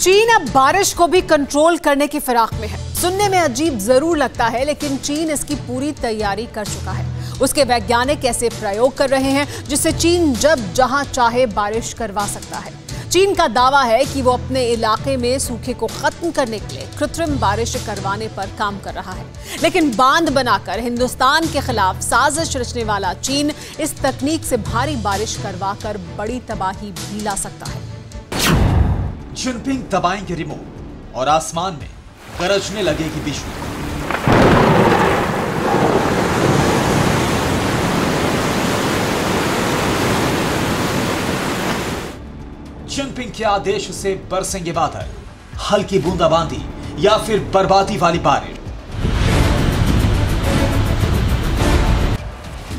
चीन अब बारिश को भी कंट्रोल करने की फिराक में है। सुनने में अजीब जरूर लगता है, लेकिन चीन इसकी पूरी तैयारी कर चुका है। उसके वैज्ञानिक ऐसे प्रयोग कर रहे हैं जिससे चीन जब जहां चाहे बारिश करवा सकता है। चीन का दावा है कि वो अपने इलाके में सूखे को खत्म करने के लिए कृत्रिम बारिश करवाने पर काम कर रहा है, लेकिन बांध बनाकर हिंदुस्तान के खिलाफ साजिश रचने वाला चीन इस तकनीक से भारी बारिश करवाकर बड़ी तबाही भी ला सकता है। जिनपिंग दबाएंगे रिमोट और आसमान में गरजने लगेगी बिजली। जिनपिंग के आदेश से बरसेंगे बादल, हल्की बूंदाबांदी या फिर बर्बादी वाली बारिश।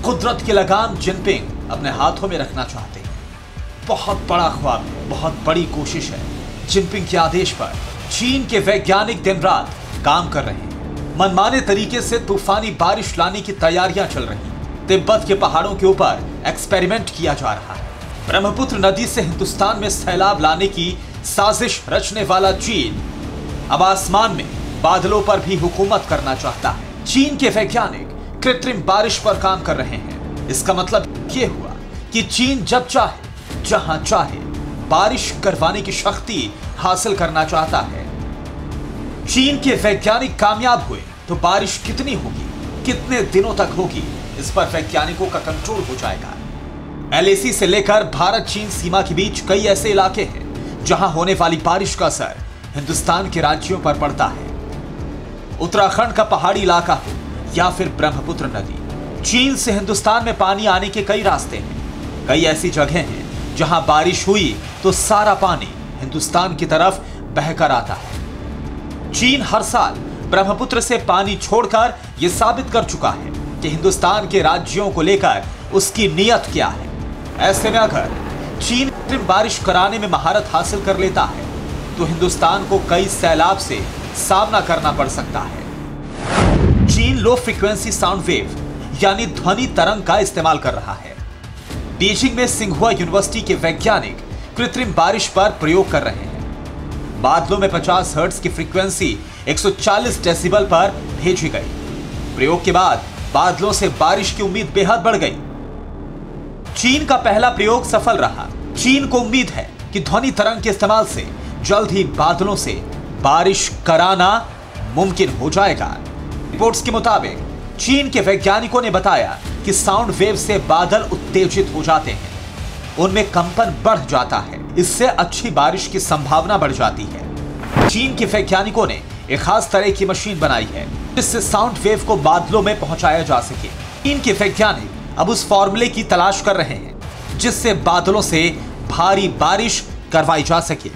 कुदरत की लगाम जिनपिंग अपने हाथों में रखना चाहते हैं। बहुत बड़ा ख्वाब है, बहुत बड़ी कोशिश है। जिनपिंग के आदेश पर चीन के वैज्ञानिक दिन रात काम कर रहे हैं। मनमाने तरीके से तूफानी बारिश लाने की तैयारियां चल रही। तिब्बत के पहाड़ों के ऊपर एक्सपेरिमेंट किया जा रहा है। ब्रह्मपुत्र नदी से हिंदुस्तान में सैलाब लाने की साजिश रचने वाला चीन अब आसमान में बादलों पर भी हुकूमत करना चाहता है। चीन के वैज्ञानिक कृत्रिम बारिश पर काम कर रहे हैं। इसका मतलब ये हुआ कि चीन जब चाहे जहां चाहे बारिश करवाने की शक्ति हासिल करना चाहता है। चीन के वैज्ञानिक कामयाब हुए तो बारिश कितनी होगी, कितने दिनों तक होगी, इस पर वैज्ञानिकों का कंट्रोल हो जाएगा। एलएसी से लेकर भारत चीन सीमा के बीच कई ऐसे इलाके हैं जहां होने वाली बारिश का असर हिंदुस्तान के राज्यों पर पड़ता है। उत्तराखंड का पहाड़ी इलाका हो या फिर ब्रह्मपुत्र नदी, चीन से हिंदुस्तान में पानी आने के कई रास्ते हैं। कई ऐसी जगह हैं जहां बारिश हुई तो सारा पानी हिंदुस्तान की तरफ बहकर आता है। चीन हर साल ब्रह्मपुत्र से पानी छोड़कर यह साबित कर चुका है कि हिंदुस्तान के राज्यों को लेकर उसकी नीयत क्या है। ऐसे में अगर चीन कृत्रिम बारिश कराने में महारत हासिल कर लेता है तो हिंदुस्तान को कई सैलाब से सामना करना पड़ सकता है। चीन लो फ्रीक्वेंसी साउंड वेव यानी ध्वनि तरंग का इस्तेमाल कर रहा है। बीजिंग में सिंघुआ यूनिवर्सिटी के वैज्ञानिक कृत्रिम बारिश पर प्रयोग कर रहे हैं। बादलों में 50 हर्ट्ज की फ्रीक्वेंसी 140 डेसिबल पर भेजी गई। प्रयोग के बाद बादलों से बारिश की उम्मीद बेहद बढ़ गई। चीन का पहला प्रयोग सफल रहा। चीन को उम्मीद है कि ध्वनि तरंग के इस्तेमाल से जल्द ही बादलों से बारिश कराना मुमकिन हो जाएगा। रिपोर्ट्स के मुताबिक चीन के वैज्ञानिकों ने बताया कि साउंड वेव से बादल उत्तेजित हो जाते हैं, उनमें कंपन बढ़ जाता है। इससे अच्छी बारिश की संभावना बढ़ जाती है। चीन के वैज्ञानिकों ने एक खास तरह की मशीन बनाई है जिससे साउंड वेव को बादलों में पहुंचाया जा सके। चीन के वैज्ञानिक अब उस फॉर्मूले की तलाश कर रहे हैं जिससे बादलों से भारी बारिश करवाई जा सके।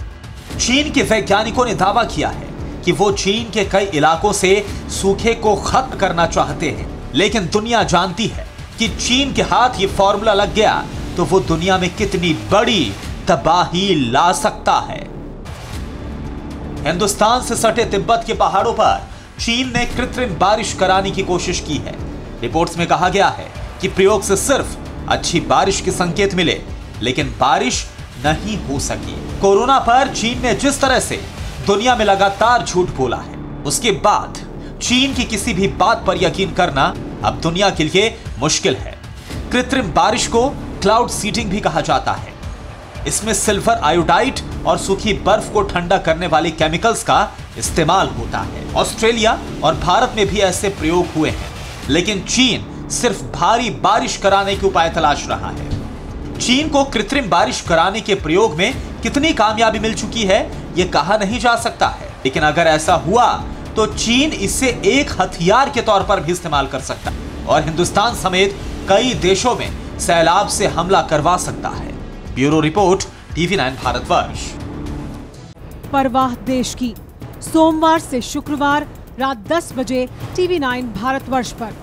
चीन के वैज्ञानिकों ने दावा किया है कि वो चीन के कई इलाकों से सूखे को खत्म करना चाहते हैं, लेकिन दुनिया जानती है कि चीन के हाथ ये फॉर्मूला लग गया तो वो दुनिया में कितनी बड़ी तबाही ला सकता है। हिंदुस्तान से सटे तिब्बत के पहाड़ों पर चीन ने कृत्रिम बारिश कराने की कोशिश की है। रिपोर्ट्स में कहा गया है कि प्रयोग से सिर्फ अच्छी बारिश के संकेत मिले, लेकिन बारिश नहीं हो सकी। कोरोना पर चीन ने जिस तरह से दुनिया में लगातार झूठ बोला है, उसके बाद चीन की किसी भी बात पर यकीन करना अब दुनिया के लिए मुश्किल है। कृत्रिम बारिश को क्लाउड सीडिंग भी कहा जाता है। इसमें सिल्वर आयोडाइड और सूखी बर्फ को ठंडा करने वाले केमिकल्स का इस्तेमाल होता है। ऑस्ट्रेलिया और भारत में भी ऐसे प्रयोग हुए हैं, लेकिन चीन सिर्फ भारी बारिश कराने के उपाय तलाश रहा है। चीन को कृत्रिम बारिश कराने के प्रयोग में कितनी कामयाबी मिल चुकी है यह कहा नहीं जा सकता है, लेकिन अगर ऐसा हुआ तो चीन इसे एक हथियार के तौर पर भी इस्तेमाल कर सकता है और हिंदुस्तान समेत कई देशों में सैलाब से हमला करवा सकता है। Bureau report, TV9 Bharatvarsh. परवाह देश की, सोमवार से शुक्रवार रात 10 बजे TV9 भारतवर्ष पर।